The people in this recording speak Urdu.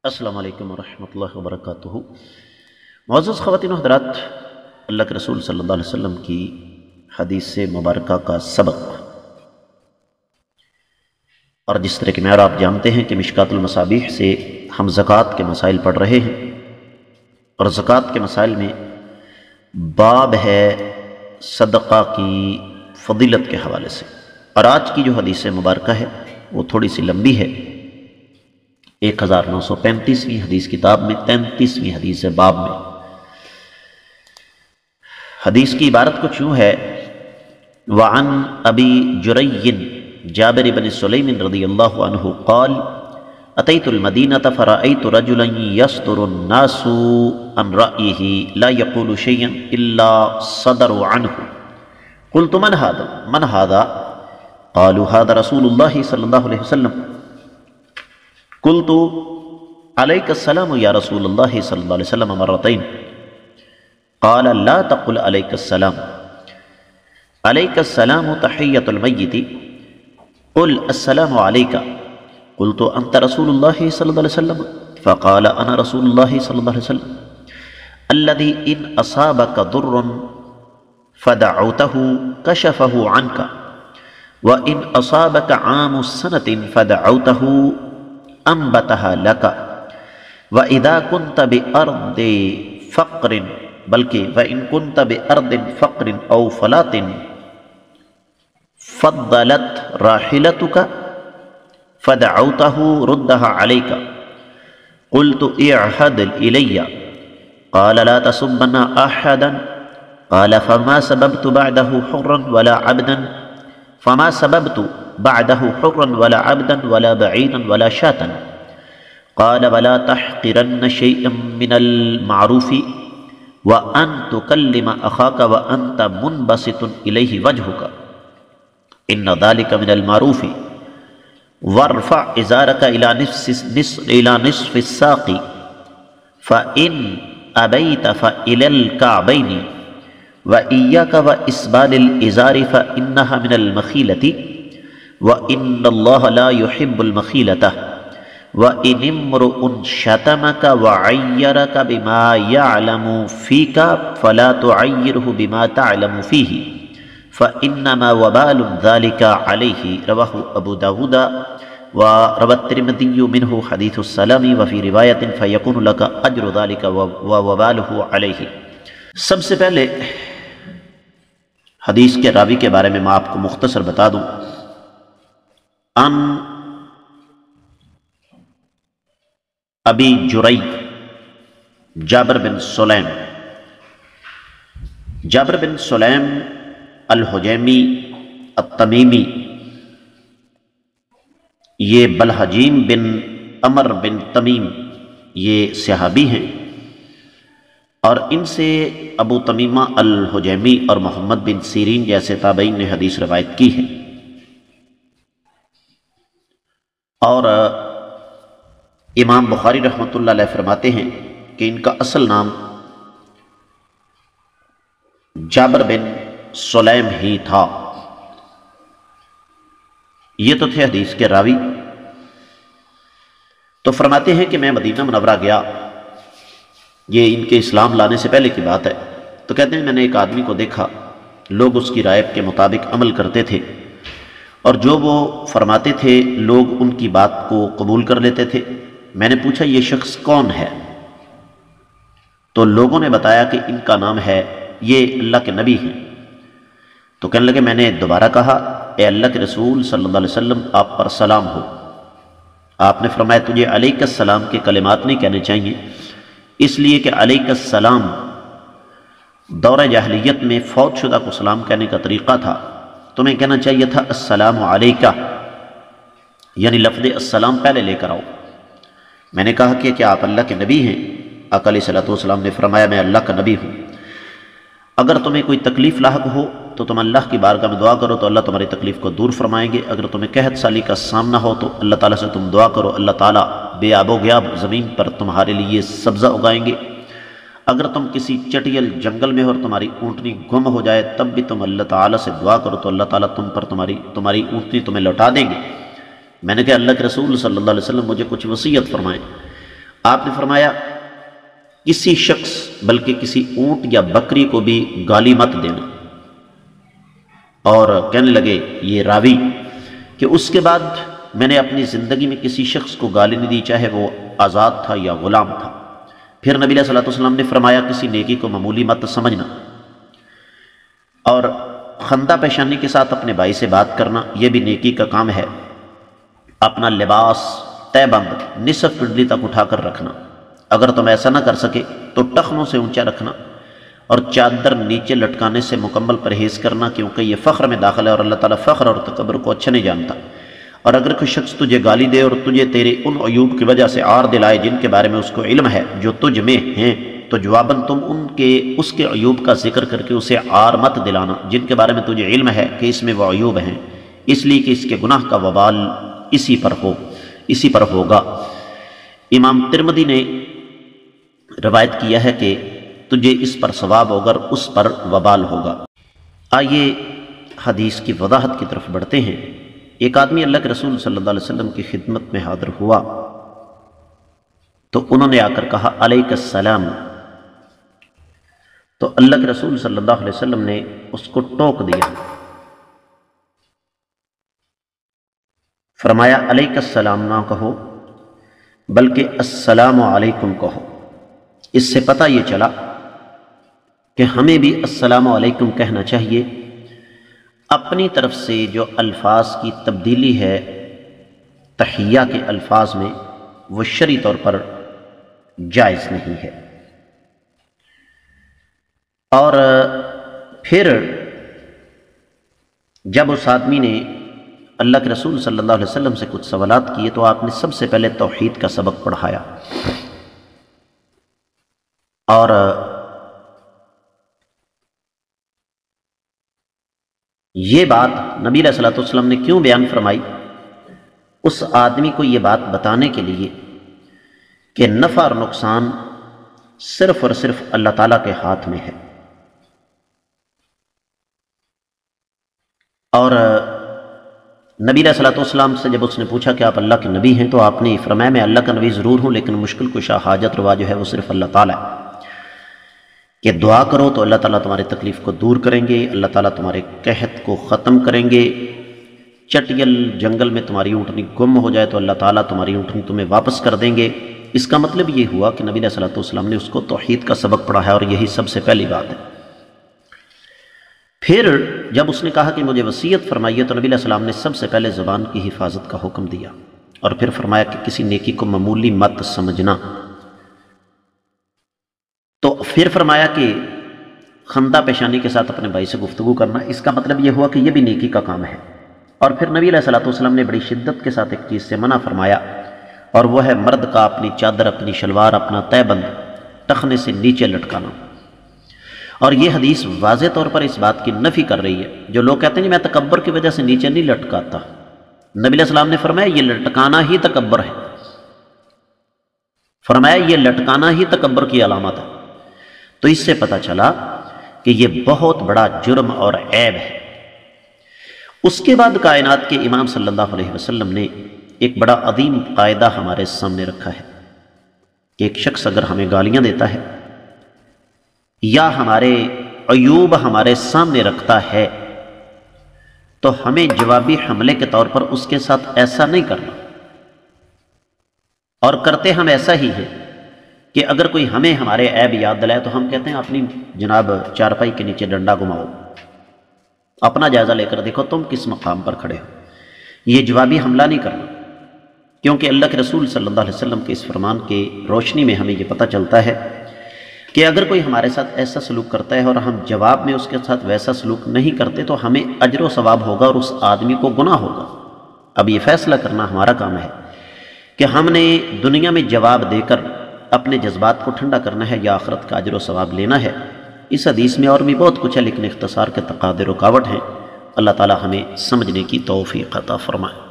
السلام علیکم ورحمۃ اللہ وبرکاتہ۔ معزز خواتین و حضرات، اللہ کے رسول صلی اللہ علیہ وسلم کی حدیث مبارکہ کا سبق، اور جس طرح کہ معیار آپ جانتے ہیں کہ مشکات المصابیح سے ہم زکوٰۃ کے مسائل پڑھ رہے ہیں، اور زکوٰۃ کے مسائل میں باب ہے صدقہ کی فضیلت کے حوالے سے، اور آج کی جو حدیث مبارکہ ہے وہ تھوڑی سی لمبی ہے، 1935ویں حدیث کتاب میں 33ویں حدیث باب میں۔ حدیث کی عبارت کچھ یوں ہے: وعن ابی جری جابر بن سلیم رضی اللہ عنہ قال اتیت المدینة فرأیت رجلا یصدر الناس عن رأیه لا یقول شیئا الا صدروا عنہ قلت من هذا قالوا هذا رسول اللہ صلی اللہ علیہ وسلم قلت علیک السلام یا رسول اللہ صلی اللہ علیہ وسلم مرتين قال لا تقل علیک السلام، علیک السلام تحیۃ المیت، قل السلام علیک، قلت انت رسول اللہ صلی اللہ علیہ وسلم فقال انا رسول اللہ صلی اللہ علیہ وسلم الذي ان اصابک ضر فدعوته کشفه عنك وان اصابک عام السنة فدعوته انبتها لك واذا كنت بارض فقر بلکہ وان كنت بارض فقر او فلاۃ فضلت راحلتك فدعوته ردها عليك قلت اعهد الي قال لا تسبن احدا قال فما سببت بعده حرا ولا عبدا فما سببت بعده حرا ولا عبدا ولا بعيدا ولا شاة قال ولا تحقرن شيئا من المعروف وأن تكلم أخاك وأنت منبسط إليه وجهك إن ذلك من المعروف وارفع إزارك إلى نصف الساق فإن أبيت فإلى الكعبين وإياك وإسبال الإزار فإنها من المخيلة وإن الله لا يحب المخيلة وإن امرؤ شتمك وعيرك بما يعلم فيك فلا تعيره بما تعلم فيه فإنما وبال ذلك عليه رواه أبو داود وروى الترمذي منه حديث السلام وفي رواية فيكون لك أجر ذلك ووباله عليه۔ سب سے پہلے حدیث کے راوی کے بارے میں آپ کو مختصر بتا دوں۔ ان ابی جری جابر بن سلیم، جابر بن سلیم الحجیمی التمیمی، یہ بلحجیم بن عمر بن تمیم یہ صحابی ہیں، اور ان سے ابو تمیمہ الحجیمی اور محمد بن سیرین جیسے تابعین نے حدیث روایت کی ہے، اور امام بخاری رحمۃ اللہ علیہ فرماتے ہیں کہ ان کا اصل نام جابر بن سلیم ہی تھا۔ یہ تو تھے حدیث کے راوی۔ تو فرماتے ہیں کہ میں مدینہ منورہ گیا، یہ ان کے اسلام لانے سے پہلے کی بات ہے، تو کہتے ہیں میں نے ایک آدمی کو دیکھا، لوگ اس کی رائے کے مطابق عمل کرتے تھے، اور جو وہ فرماتے تھے لوگ ان کی بات کو قبول کر لیتے تھے۔ میں نے پوچھا یہ شخص کون ہے؟ تو لوگوں نے بتایا کہ ان کا نام ہے، یہ اللہ کے نبی ہیں۔ تو کہنے لگے، میں نے دوبارہ کہا اے اللہ کے رسول صلی اللہ علیہ وسلم آپ پر سلام ہو۔ آپ نے فرمایا تجھے علیک السلام کے کلمات نہیں کہنے چاہیے، اس لیے کہ علیک السلام دور جاہلیت میں فوت شدہ کو سلام کہنے کا طریقہ تھا، تمہیں کہنا چاہیے تھا السلام علیکہ، یعنی لفظ السلام پہلے لے کر آؤ۔ میں نے کہا کہ کیا آپ اللہ کے نبی ہیں؟ آقا علیہ الصلوۃ والسلام نے فرمایا میں اللہ کا نبی ہوں۔ اگر تمہیں کوئی تکلیف لاحق ہو تو تم اللہ کی بارگاہ میں دعا کرو تو اللہ تمہاری تکلیف کو دور فرمائیں گے، اگر تمہیں قحط سالی کا سامنا ہو تو اللہ تعالیٰ سے تم دعا کرو، اللہ تعالیٰ بے آب و گیاب زمین پر تمہارے لیے سبزہ اگائیں گے، اگر تم کسی چٹیل جنگل میں ہو اور تمہاری اونٹنی گم ہو جائے تب بھی تم اللہ تعالیٰ سے دعا کرو تو اللہ تعالیٰ تم پر تمہاری اونٹنی تمہیں لوٹا دیں گے۔ میں نے کہا اللہ کے رسول صلی اللہ علیہ وسلم مجھے کچھ وصیت فرمائیں۔ آپ نے فرمایا کسی شخص بلکہ کسی اونٹ یا بکری کو بھی گالی مت دینا، اور کہنے لگے یہ راوی کہ اس کے بعد میں نے اپنی زندگی میں کسی شخص کو گالی نہیں دی، چاہے وہ آزاد تھا یا غلام تھا۔ پھر نبی علیہ الصلوۃ والسلام نے فرمایا کسی نیکی کو معمولی مت سمجھنا، اور خندہ پیشانی کے ساتھ اپنے بھائی سے بات کرنا یہ بھی نیکی کا کام ہے۔ اپنا لباس تہ بند نصف پنڈلی تک اٹھا کر رکھنا، اگر تم ایسا نہ کر سکے تو ٹخنوں سے اونچا رکھنا، اور چادر نیچے لٹکانے سے مکمل پرہیز کرنا، کیونکہ یہ فخر میں داخل ہے اور اللہ تعالیٰ فخر اور تکبر کو اچھا نہیں جانتا۔ اور اگر کوئی شخص تجھے گالی دے اور تجھے تیرے ان عیوب کی وجہ سے عار دلائے جن کے بارے میں اس کو علم ہے جو تجھ میں ہیں، تو جواباً تم اس کے عیوب کا ذکر کر کے اسے عار مت دلانا جن کے بارے میں تجھے علم ہے کہ اس میں وہ عیوب ہیں، اس لیے کہ اس کے گناہ کا وبال اسی پر ہوگا۔ امام ترمذی نے روایت کیا ہے کہ تجھے اس پر ثواب ہوگا اور اس پر وبال ہوگا۔ آئیے حدیث کی وضاحت کی طرف بڑھتے ہیں۔ ایک آدمی اللہ کے رسول صلی اللہ علیہ وسلم کی خدمت میں حاضر ہوا تو انہوں نے آ کر کہا علیک السلام، تو اللہ کے رسول صلی اللہ علیہ وسلم نے اس کو ٹوک دیا، فرمایا علیک السلام نہ کہو بلکہ السلام علیکم کہو۔ اس سے پتہ یہ چلا کہ ہمیں بھی السلام علیکم کہنا چاہیے۔ اپنی طرف سے جو الفاظ کی تبدیلی ہے تحیہ کے الفاظ میں وہ شرعی طور پر جائز نہیں ہے۔ اور پھر جب اس آدمی نے اللہ کے رسول صلی اللہ علیہ وسلم سے کچھ سوالات کیے تو آپ نے سب سے پہلے توحید کا سبق پڑھایا، اور یہ بات نبی علیہ الصلوۃ والسلام نے کیوں بیان فرمائی؟ اس آدمی کو یہ بات بتانے کے لیے کہ نفع اور نقصان صرف اور صرف اللہ تعالیٰ کے ہاتھ میں ہے۔ اور نبی علیہ الصلوۃ والسلام سے جب اس نے پوچھا کہ آپ اللہ کے نبی ہیں تو آپ نے فرمایا میں اللہ کا نبی ضرور ہوں لیکن مشکل کشا حاجت روا جو ہے وہ صرف اللہ تعالیٰ ہے، کہ دعا کرو تو اللہ تعالیٰ تمہاری تکلیف کو دور کریں گے، اللہ تعالیٰ تمہارے قحط کو ختم کریں گے، چٹیل جنگل میں تمہاری اونٹنی گم ہو جائے تو اللہ تعالیٰ تمہاری اونٹنی تمہیں واپس کر دیں گے۔ اس کا مطلب یہ ہوا کہ نبی علیہ الصلوۃ والسلام نے اس کو توحید کا سبق پڑھایا، اور یہی سب سے پہلی بات ہے۔ پھر جب اس نے کہا کہ مجھے وصیت فرمائیے تو نبی علیہ السلام نے سب سے پہلے زبان کی حفاظت کا حکم دیا، اور پھر فرمایا کہ کسی نیکی کو معمولی مت سمجھنا، تو پھر فرمایا کہ خندہ پیشانی کے ساتھ اپنے بھائی سے گفتگو کرنا، اس کا مطلب یہ ہوا کہ یہ بھی نیکی کا کام ہے۔ اور پھر نبی علیہ الصلوۃ والسلام نے بڑی شدت کے ساتھ ایک چیز سے منع فرمایا، اور وہ ہے مرد کا اپنی چادر، اپنی شلوار، اپنا تہ بند ٹخنے سے نیچے لٹکانا۔ اور یہ حدیث واضح طور پر اس بات کی نفی کر رہی ہے۔ جو لوگ کہتے ہیں کہ میں تکبر کی وجہ سے نیچے نہیں لٹکاتا، نبی علیہ السلام نے فرمایا یہ لٹکانا ہی تکبر ہے، فرمایا یہ لٹکانا ہی تکبر کی علامت ہے۔ تو اس سے پتہ چلا کہ یہ بہت بڑا جرم اور عیب ہے۔ اس کے بعد کائنات کے امام صلی اللہ علیہ وسلم نے ایک بڑا عظیم قاعدہ ہمارے سامنے رکھا ہے کہ ایک شخص اگر ہمیں گالیاں دیتا ہے یا ہمارے عیوب ہمارے سامنے رکھتا ہے تو ہمیں جوابی حملے کے طور پر اس کے ساتھ ایسا نہیں کرنا، اور کرتے ہم ایسا ہی ہے کہ اگر کوئی ہمیں ہمارے عیب یاد دلائے تو ہم کہتے ہیں اپنی جناب چارپائی کے نیچے ڈنڈا گھماؤ، اپنا جائزہ لے کر دیکھو تم کس مقام پر کھڑے ہو۔ یہ جوابی حملہ نہیں کرنا، کیونکہ اللہ کے رسول صلی اللہ علیہ وسلم کے اس فرمان کی روشنی میں ہمیں یہ پتہ چلتا ہے کہ اگر کوئی ہمارے ساتھ ایسا سلوک کرتا ہے اور ہم جواب میں اس کے ساتھ ویسا سلوک نہیں کرتے تو ہمیں اجر و ثواب ہوگا اور اس آدمی کو گناہ ہوگا۔ اب یہ فیصلہ کرنا ہمارا کام ہے کہ ہم نے دنیا میں جواب دے کر اپنے جذبات کو ٹھنڈا کرنا ہے یا آخرت کا اجر و ثواب لینا ہے۔ اس حدیث میں اور بھی بہت کچھ ہے لیکن اختصار کے تقاضے رکاوٹ ہیں۔ اللہ تعالی ہمیں سمجھنے کی توفیق عطا فرمائے۔